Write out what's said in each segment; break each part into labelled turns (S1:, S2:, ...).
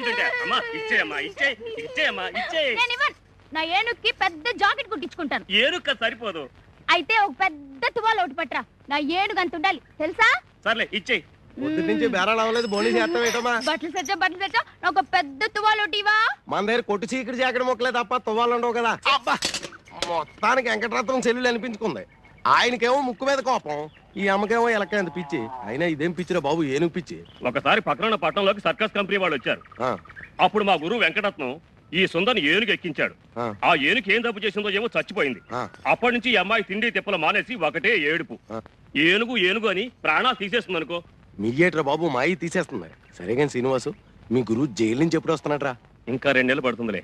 S1: అంటుంటే అమ్మా ఇచ్చేయమ్మా ఇచ్చేయమ్మా
S2: నా ఏనుగుకి పెద్ద జాకెట్ కుట్టించుకుంటాను.
S1: ఏనుగు సరిపోదు.
S2: అయితే ఒక పెద్ద తువాలు ఒకటి పట్టరా. నా ఏనుగు అంత ఉండాలి తెలుసా?
S1: సర్లే ఇచ్చేయి.
S3: పొద్దు నుంచి బేరాలు అవ్వలేదు, బోనీ చేస్తాం ఏంటమ్మా?
S2: బట్టలు సచ్చా ఒక పెద్ద తువాలు ఒకటివా. మన
S3: దగ్గర కొట్టు చీకటి జాకెట్ మొక్కలే తప్ప తువ్వాలు ఉండవు కదా. అబ్బా మొత్తానికి వెంకటరత్నం చెల్లెలు అనిపించుకుంది. ఆయనకేమో ముక్కు మీద కోపం, ఈ అమ్మకేమో ఎలక్కంత పిచ్చి. అయినా ఇదేం పిచ్చిరా బాబు, ఏనుగు పిచ్చి.
S1: ఒకసారి పక్కన పట్టణంలోకి సర్కస్ కంపెనీ వాళ్ళు వచ్చారు. అప్పుడు మా గురువు వెంకటరత్నం ఈ సుందరిని ఏనుగు ఎక్కించాడు. ఆ ఏనుగు ఏం తప్పు చేసిందో ఏమో చచ్చిపోయింది. అప్పటి నుంచి ఈ అమ్మాయి తిండి తిప్పలు మానేసి ఒకటే ఏడుపు. ఏనుగు ఏనుగు అని ప్రాణాలు తీసేస్తుంది అనుకో.
S3: మీయేట్రా బాబు, మాయి తీసేస్తుంది. సరే కానీ శ్రీనివాసు, మీ గురువు జైలు నుంచి ఎప్పుడు వస్తున్నాడ్రా?
S1: ఇంకా 2 నెలలు పడుతుందిలే.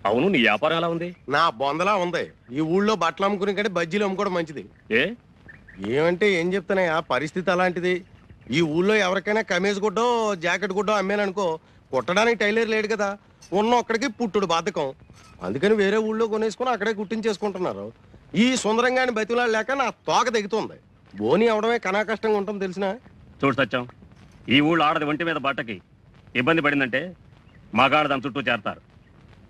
S1: అవును, నీ వ్యాపారం ఎలా ఉంది?
S3: నా బొందలా ఉంది. ఈ ఊళ్ళో బట్టలు అమ్ముకునే కంటే బజ్జీలు అమ్ముకోవడం మంచిది. ఏమంటే ఏం చెప్తానయ్యా, పరిస్థితి అలాంటిది. ఈ ఊళ్ళో ఎవరికైనా కమీజ్ గుడ్డో జాకెట్ గుడ్డో అమ్మాననుకో, కుట్టడానికి టైలర్ లేడు కదా. ఉన్న ఒక్కడికి పుట్టుడు బాధకం. అందుకని వేరే ఊళ్ళో కొనేసుకుని అక్కడే కుట్టించేసుకుంటున్నారు. ఈ సుందరంగాని బతిలాడు లేక నా తోక తెగుతుంది. బోని అవడమే కనా కష్టంగా ఉంటుంది తెలిసిన.
S1: చూడు సత్యం, ఈ ఊళ్ళో ఆడది ఒంటి మీద బట్టకి ఇబ్బంది పడిందంటే మగాడు దాని చుట్టూ చేరతారు.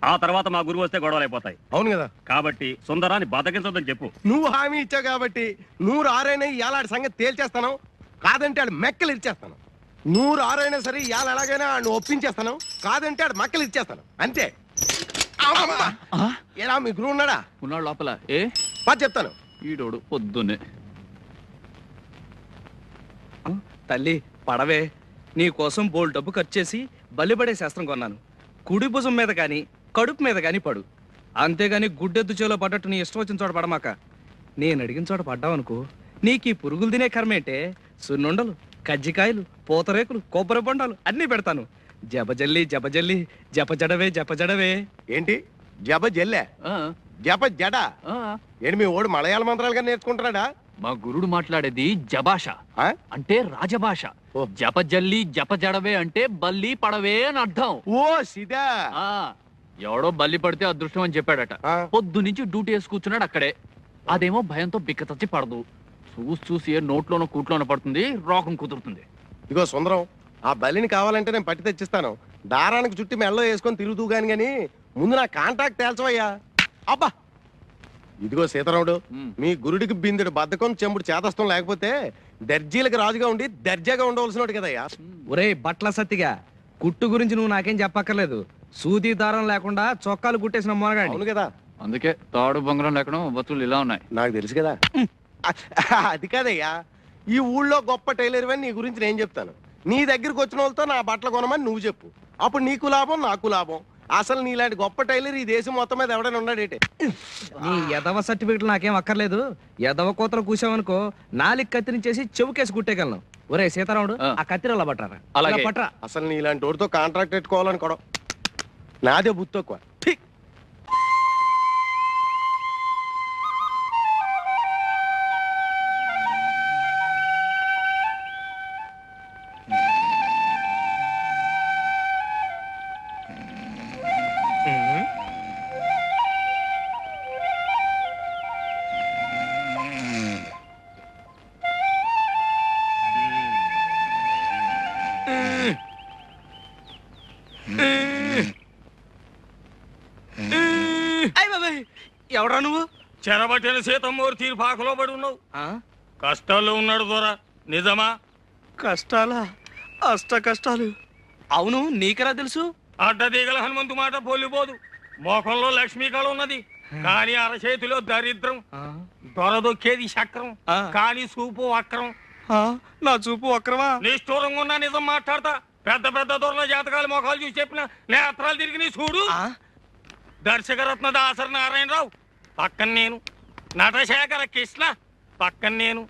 S1: ఆ తర్వాత మా గురువు వస్తే గొడవలు అయిపోతాయి.
S3: అవును కదా,
S1: కాబట్టి సుందరాన్ని బతకించొద్దని చెప్పు.
S3: నువ్వు హామీ ఇచ్చావు కాబట్టి 100 ఇయాలాడి సంగతి తేల్చేస్తాను. కాదంటే ఆడు మెక్కలు ఇచ్చేస్తాను. 100 సరే ఇవాళ ఎలాగైనా ఆడు ఒప్పించేస్తాను. కాదంటే ఆడు మక్కలు ఇచ్చేస్తాను అంతే. ఎలా మీ గురువు ఉన్నాడా?
S4: ఉన్నాడు లోపల.
S3: చెప్తాను.
S4: ఈడోడు పొద్దున్నే.
S5: తల్లి పడవే, నీ కోసం బోల్ డబ్బు ఖర్చు చేసి బలిపడే శాస్త్రం కొన్నాను. కుడి భుజం మీద కానీ కడుపు మీద కానీ పడు. అంతేగాని గుడ్డెద్దు చేలో పడ్డట్టు నీ ఇష్టం వచ్చిన చోట పడమాక. నేను అడిగిన చోట పడ్డావనుకో, నీకు ఈ పురుగులు తినే కర్మేంటే సున్నుండలు, కజ్జికాయలు, పూతరేకులు, కొబ్బరి బొండాలు అన్నీ పెడతాను. జపజల్లి జపజల్లి జపజడవే జపజడవే.
S3: ఏంటి జప జల్లే జప జడ? ఏంటి మీ ఓడు మలయాళ మంత్రాలుగా నేర్చుకుంటున్నాడా?
S4: మా గురుడు మాట్లాడేది జభాష, అంటే రాజభాష. జపజల్లి జపజడవే అంటే బల్లి పడవే అని అర్థం.
S3: ఓ సిదా.
S4: ఎవడో బల్లి పడితే అదృష్టం అని చెప్పాడట. పొద్దు నుంచి డ్యూటీ వేసి కూర్చున్నాడు అక్కడే. అదేమో భయంతో బిక్కతచ్చి పడదు. చూసి ఏ నోట్లోనో కూట్లోనో పడుతుంది, రోగం కుదురుతుంది.
S3: ఇగో సుందరం, ఆ బలిని కావాలంటే నేను పట్టి తెచ్చిస్తాను. దారానికి చుట్టి మెల్లో వేసుకొని తిరుగుతూ గాని ముందు నా కాంటాక్ట్ తేల్చవయ్యా. అబ్బా ఇదిగో సీతారాముడు, మీ గురుడికి బిందుడు బద్ధకం చెంబుడు చేతస్థం లేకపోతే దర్జీలకు రాజుగా ఉండి దర్జాగా ఉండవలసినోడు కదయ్యా.
S5: ఒరే బట్ల సత్తిగా, కుట్టు గురించి నువ్వు నాకేం చెప్పక్కర్లేదు. సూది దారం లేకుండా చొక్కాలు కుట్టేసిన మొనగాడి.
S3: అవును కదా,
S4: అందుకే తాడు బొంగరం లేకుండా బతులు ఇలా ఉన్నాయి.
S3: నాకు తెలుసు కదా. అది కాదయ్యా, ఈ ఊళ్ళో గొప్ప టైలర్ అని నీ గురించి నేను చెప్తాను. నీ దగ్గరకు వచ్చిన వాళ్ళతో నా బట్టలు కొనమని నువ్వు చెప్పు. అప్పుడు నీకు లాభం, నాకు లాభం. అసలు నీలాంటి గొప్ప టైలర్ ఈ దేశం మొత్తం మీద ఎవడైనా ఉన్నాడేటే.
S5: నీ ఎదవ సర్టిఫికెట్లు నాకేం అక్కర్లేదు. ఎదవ కోతలు కూసావనుకో, నాలుగు కత్తిరించేసి చెవుకేసి కుట్టేయగలను. ఒరే సీతారాముడు, ఆ కత్తిరి అలా పట్టరా.
S4: అలాగే
S5: పట్టరా.
S3: అసలు నీలాంటి వాడితో కాంట్రాక్ట్ పెట్టుకోవాలనుకోవడం నాదే బుద్ధి తక్కువ.
S5: ఎవడా నువ్వు?
S1: చెరబట్టిన సీతమ్మూరు తీరు పాకలో పడి ఉన్నావు. కష్టాల్లో ఉన్నాడు దొరా, నిజమా?
S5: కష్టాలా? అష్ట కష్టాలు. అవును, నీకెలా తెలుసు?
S1: అడ్డదీగల హనుమంతు మాట పోలిపోదు. మోకంలో లక్ష్మీకళ ఉన్నది, కానీ అరచేతిలో దరిద్రం. దొరదొక్కేది చక్రం, కానీ చూపు వక్రం.
S5: నా చూపు వక్రమా?
S1: నిష్ఠూరంగా ఉన్నా నిజం మాట్లాడతా. పెద్ద పెద్ద దొరల జాతకాలు మొఖాలు చూసి చెప్పిన నేత్రాలు తిరిగి నీ చూడు. దర్శకరత్న దాసరి నారాయణరావు పక్కన నేను, నటశేఖర కృష్ణ పక్కన నేను,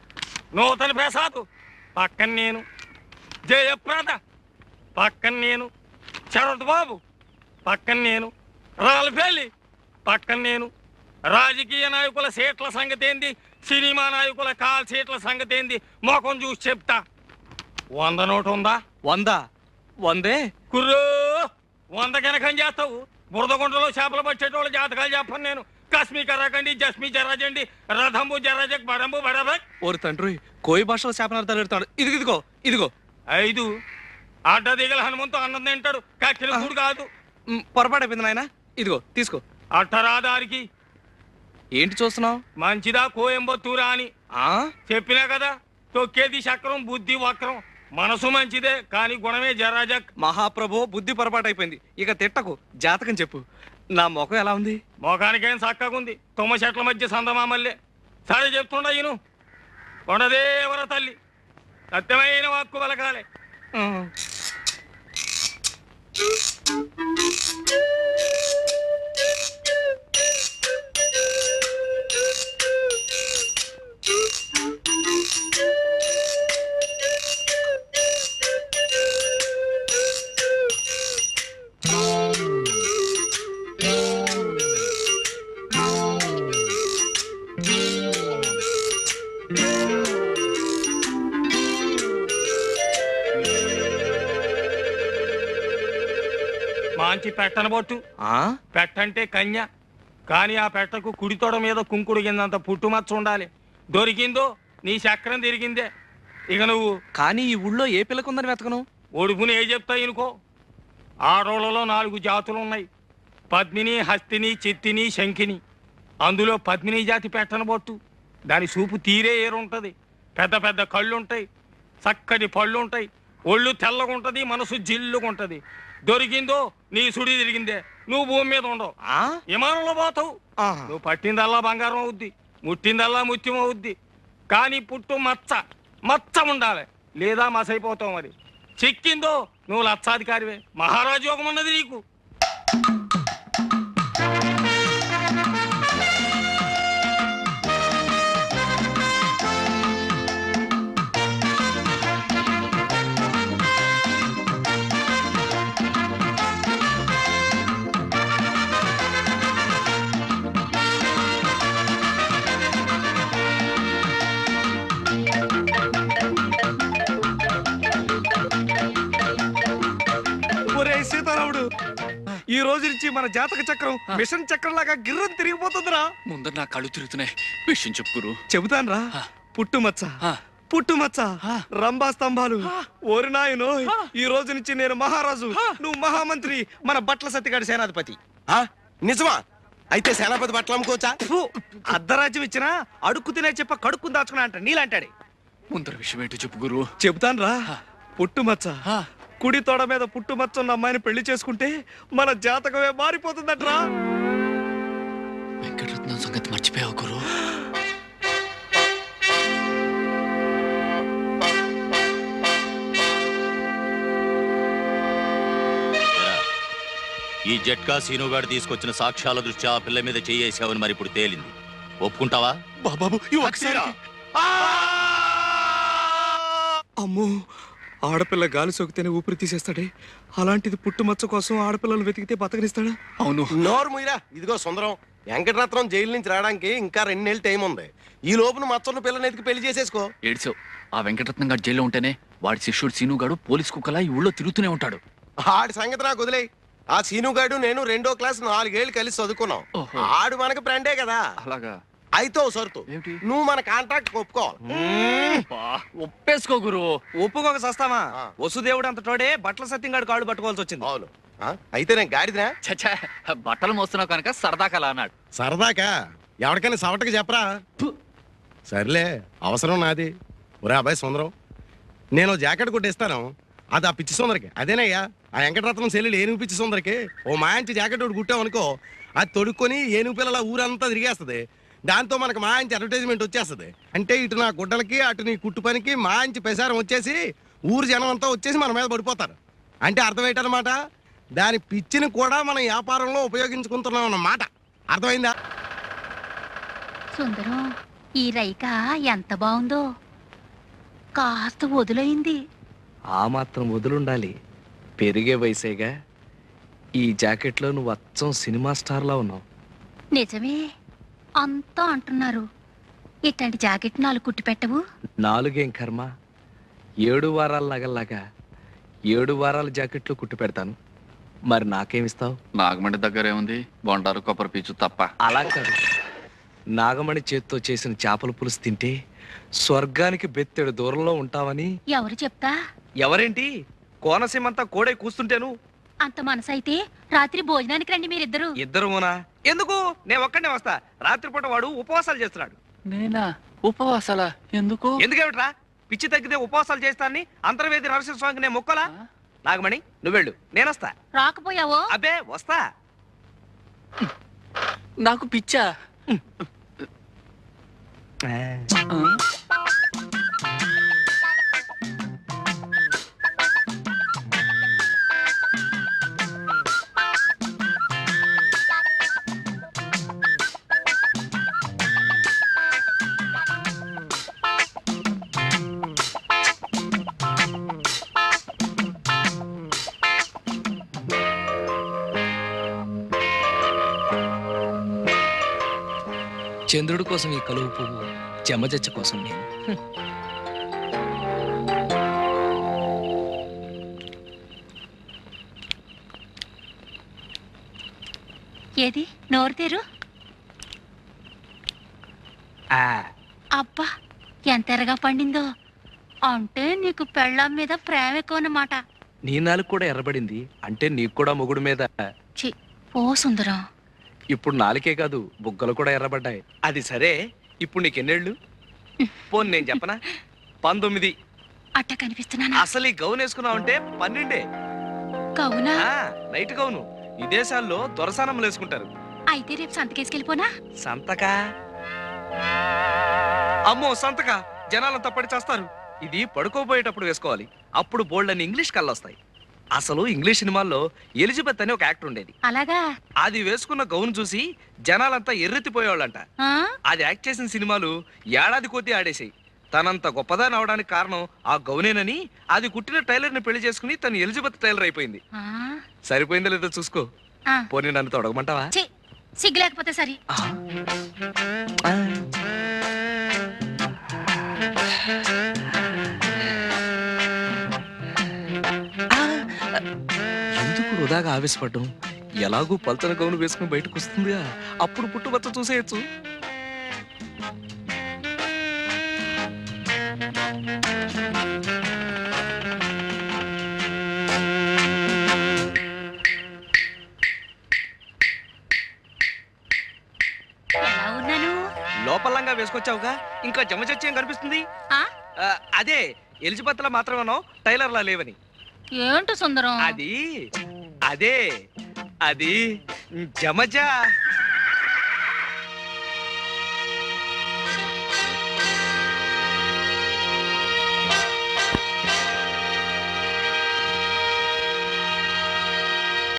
S1: నూతన ప్రసాద్ పక్కన నేను, జయప్రద పక్కన నేను, శరత్ బాబు పక్కన నేను, రాల్ఫేలి పక్కన నేను. రాజకీయ నాయకుల సీట్ల సంగతి ఏంది, సినిమా నాయకుల కాల్ సీట్ల సంగతి ఏంది మొఖం చూసి చెప్తా. 100 నోటు ఉందా?
S5: 100? 100
S1: కుర్రో 100 కనకం చేస్తావు. బురదగుంటలో చేపలు పట్టేటోళ్ళ జాతకాలు చెప్పను నేను. కశ్మీ కరాకండి, జస్మి జరాజండి, రథంబు జరాజక్, బడంబు బడబక్.
S5: ఓరి తండ్రి, కోయి భాషలో శాపనార్థాలు పెడతాడు. ఇదిగో ఇదిగో.
S1: 5 అడ్డ దిగల హనుమంతు అన్నం తింటాడు కక్కిన కూడు కాదు.
S5: పొరపాటు అయిపోయింది నాయన, ఇదిగో తీసుకో.
S1: అట్టరాదారికి
S5: ఏంటి చూస్తున్నావు?
S1: మంచిదా కోయంబత్తూరా అని చెప్పినా కదా. తొక్కేది చక్రం, బుద్ధి వక్రం. మనసు మంచిదే కానీ గుణమే జరాజక్.
S5: మహాప్రభు, బుద్ధి పొరపాటు అయిపోయింది, ఇక తిట్టకు, జాతకం చెప్పు. నా ముఖం ఎలా ఉంది?
S1: మొఖానికేం చక్కగుంది, తుమ్మ చెట్ల మధ్య సందమామల్లే. సరే చెప్తుండా ఈను. కొండదేవర తల్లి సత్యమైన వాక్కు పలకాలే. మంచి పెట్టనబొట్టు. పెట్టంటే కన్య, కానీ ఆ పెట్టకు కుడితోడ మీద కుంకుడు కిందంత పుట్టుమచ్చ ఉండాలి. దొరికిందో నీ చక్రం తిరిగిందే. ఇక నువ్వు
S5: కానీ ఈ ఊళ్ళో ఏ పిల్లకుందని వెతకను?
S1: ఒడుపుని ఏ చెప్తాయి అనుకో. ఆడోళ్ళలో 4 జాతులు ఉన్నాయి, పద్మిని, హస్తిని, చిత్తిని, శంఖిని. అందులో పద్మిని జాతి పెట్టనబొట్టు. దాని చూపు తీరే ఏరుంటది. పెద్ద పెద్ద కళ్ళుంటాయి, చక్కటి పళ్ళుంటాయి, ఒళ్ళు తెల్లగుంటది, మనసు జిల్లుగుంటది. దొరికిందో నీ సుడి తిరిగిందే. నువ్వు భూమి మీద ఉండవు, విమానంలో పోతావు. నువ్వు పట్టిందల్లా బంగారం అవుద్ది, ముట్టిందల్లా ముత్యం అవుద్ది. కానీ పుట్టు మచ్చ మచ్చ ఉండాలి, లేదా మసైపోతావు. మరి చిక్కిందో నువ్వు లక్షాధికారివే. మహారాజు యోగం ఉన్నది నీకు.
S5: సీతారాముడు, ఈ రోజు నుంచి మన జాతక చక్రం మిషన్ చక్రం లాగా గిర్రం తిరిగిపోతుందిరా.
S4: ముందర నా కళ్ళు తిరుగుతున్నాయి, విషయం చెప్పుకురు.
S5: చెబుతాన్రా. పుట్టుమచ్చ పుట్టుమచ్చ, రంభా స్తంభాలు. ఓరి నాయనో, ఈ రోజు నుంచి నేను మహారాజు, నువ్వు మహామంత్రి, మన బట్ల సత్తిగాడి సేనాధిపతి.
S3: నిజమా? అయితే సేనాపతి బట్టలు అమ్ముకోవచ్చా?
S5: అర్ధరాజ్యం ఇచ్చినా అడుక్కు తినే చెప్ప కడుక్కుని దాచుకున్నా అంట నీలాంటాడే.
S4: ముందర విషయం ఏంటో చెప్పుకురు.
S5: చెబుతాన్రా. పుట్టుమచ్చ, కుడి తోడ మీద పుట్టుమచ్చ ఉన్న అమ్మాయిని పెళ్లి చేసుకుంటే మన జాతకమే మారిపోతుందట్రా.
S4: వెంకటరత్నం సంగతి మర్చిపోయావు గురు.
S6: ఈ జట్కా సీనుగాడు తీసుకొచ్చిన సాక్ష్యాల దృష్ట్యా ఆ పిల్ల మీద చేయేసావని మరి ఇప్పుడు తేలింది. ఒప్పుకుంటావా?
S5: అమ్మో, ఆడపిల్ల గాలి సోకితేనే ఊపిరి తీసేస్తాడే, అలాంటిది పుట్టుమచ్చ కోసం ఆడపిల్లలు వెతికితే బతకనిస్తాడా?
S4: అవును.
S3: నోరు ముయిరా. ఇదిగో సుందరం, వెంకటరత్నం జైలు నుంచి రావడానికి ఇంకా 2 నెలలు టైం ఉంది. ఈ లోపున మచ్చన్న పిల్లని ఎతికి పెళ్లి చేసేసుకో.
S4: ఏడ్చావు. ఆ వెంకటరత్నం గారు జైల్లో ఉంటేనే వాడి శిష్యుడు సీనుగాడు పోలీస్ కుక్కలా ఈ ఊళ్ళో తిరుగుతూనే ఉంటాడు.
S3: ఆడి సంగతి నాకు వదిలే. ఆ సీనుగాడు నేను 2వ క్లాస్ 4 ఏళ్ళు కలిసి చదువుకున్నాం. ఆడు మనకు ఫ్రెండే కదా.
S4: అలాగా?
S3: అయితే సరుతు, నువ్వు మన కాంట్రాక్ట్ ఒప్పుకోవాలి.
S4: ఒప్పేసుకో గురు.
S5: ఒప్పుకోక సస్తామా? వసుదేవుడు అంత తోడే బట్టల సత్యంగాడు కాళ్ళు పట్టుకోవాల్సి వచ్చింది.
S3: అవును. అయితే నేను గాడిదినా?
S4: చచ్చా, బట్టలు మోస్తున్నావు కనుక సరదాకలా అన్నాడు.
S3: సరదాకా? ఎవరికైనా సవటకి చెప్పరా? సర్లే, అవసరం నాది. ఒరే అబ్బాయి సుందరం, నేను జాకెట్ కొట్టేస్తాను, అది ఆ పిచ్చి సుందరికి. అదేనయ్యా ఆ వెంకటరత్నం సెల్లులు ఏనుగు పిచ్చి సుందరికి ఓ మాంచి జాకెట్ ఒకటి కుట్టామనుకో, అది తొడుక్కొని ఏనుగు పిల్లల ఊరంతా తిరిగేస్తుంది. దాంతో మనకు మంచి అడ్వర్టైజ్మెంట్ వచ్చేస్తుంది. అంటే ఇటు నా గుడ్డలకి అటు నీ కుట్టు పనికి మంచి ప్రసారం వచ్చేసి ఊరు జనం అంతా వచ్చేసి మన మీద పడిపోతారు. అంటే అర్థం ఏంటన్నమాట, దాని పిచ్చిని కూడా మనం వ్యాపారంలో ఉపయోగించుకుంటున్నాం అన్నమాట. అర్థమైందా?
S2: సుందరం, ఈ రైక ఎంత బాగుందో. కాస్త వదులైంది.
S5: ఆ మాత్రం వదులుండాలి, పెరిగే వయసేగా. ఈ జాకెట్లో నువ్వు అచ్చం సినిమా స్టార్లా ఉన్నావు.
S2: నిజమే, అంతా అంటున్నారు. ఇట్లాంటి జాకెట్ 4 కుట్టి పెట్టవు?
S5: 4 ఏం కర్మ, 7 వారాల నగల్లాగా 7 వారాల జాకెట్లు కుట్టి పెడతాను. మరి నాకేమిస్తావు?
S4: నాగమండి దగ్గర ఏముంది, బొండారు కొబ్బరి పీచు తప్ప.
S5: అలా కాదు, నాగమణి చేత్తో చేసిన చేపల పులుసు తింటే స్వర్గానికి బెత్తెడు దూరంలో ఉంటావని.
S2: ఎవరు చెప్తా?
S5: ఎవరేంటి, కోనసీమంతా కోడై కూస్తుంటేను.
S2: అంత మనసైతే రాత్రి భోజనానికి రండి మీరిద్దరు.
S5: ఇద్దరునా? ఎందుకు? నేను ఒక్కడే వస్తా. రాత్రిపూట వాడు ఉపవాసాలు చేస్తున్నాడు.
S4: నేనా? ఉపవాసాలా? ఎందుకు?
S5: ఎందుకేమిట్రా? పిచ్చి తగ్గితే ఉపవాసాలు చేస్తానని అంతర్వేది నరసింహస్వామికి నేను మొక్కలా? నాగమణి నువ్వెళ్ళు, నేనొస్తా.
S2: రాకపోయావో?
S5: అబ్బే వస్తా.
S4: నాకు పిచ్చా?
S5: చంద్రుడి కోసం ఈ కలువు పువ్వు, చెమ్మజచ్చ కోసం నేను.
S2: ఏది నోరు తెరు.
S5: ఆ,
S2: అబ్బా ఎంత ఎరగా పండిందో. అంటే నీకు పెళ్ళాం మీద ప్రేమ ఎక్కువ అన్నమాట.
S5: నీ నాలుగు కూడా ఎర్రబడింది అంటే నీకు కూడా మొగుడు మీద.
S2: ఛీ, ఓ సుందరం.
S5: ఇప్పుడు నాలుకే కాదు, బుగ్గలు కూడా ఎర్రబడ్డాయి. అది సరే, ఇప్పుడు నీకెన్నేళ్ళు? పోనీ నేను చెప్పనా? 19.
S2: అట్ట కనిపిస్తున్నానా?
S5: అసలు ఈ గౌన్ వేసుకున్నావంటే 12.
S2: కవునా?
S5: నైట్ గౌను విదేశాల్లో దొరసానములు వేసుకుంటారు.
S2: అయితే రేపు సంతకేసుకెళ్ళిపోనా?
S5: సంతకా? అమ్మో సంతకా, జనాలంతా పడి చేస్తారు. ఇది పడుకోబోయేటప్పుడు వేసుకోవాలి. అప్పుడు బోల్డ్ అని ఇంగ్లీష్ కళ్ళొస్తాయి. అసలు ఇంగ్లీష్ సినిమాల్లో ఎలిజబెత్ అని ఒక యాక్టర్ ఉండేది.
S2: అలాగా?
S5: అది వేసుకున్న గౌన్ చూసి జనాలంతా ఎర్రెత్తిపోయేవాళ్ళంట.
S2: ఆ?
S5: అది యాక్ట్ చేసిన సినిమాలు ఏడాది కొద్దీ ఆడేసాయి. తనంత గొప్పదాని అవడానికి కారణం ఆ గౌనేనని అది కుట్టిన టైలర్ ని పెళ్లి చేసుకుని తను ఎలిజబెత్ టైలర్ అయిపోయింది.
S2: ఆ?
S5: సరిపోయిందో లేదో చూసుకో.
S2: ఆ.
S5: పోనీ నన్ను తొడగమంటావా?
S2: ఛీ, సిగ్గు లేకపోతే సరి.
S5: ఎందుకు వృధాగా ఆవేశపడ్డం? ఎలాగూ పల్చన గౌను వేసుకుని బయటకు వస్తుందిగా, అప్పుడు పుట్టుబచ్చ చూసేయచ్చు.
S2: ఎలా ఉన్నాను?
S5: లోపలంగా వేసుకొచ్చావుగా, ఇంకా జమచచ్చేం కనిపిస్తుంది?
S2: ఆ?
S5: అదే ఎలిజబెత్ లా మాత్రమేనో టైలర్ లా లేవని.
S2: ఏంటో సుందరం?
S5: అది అదే అది జమజ.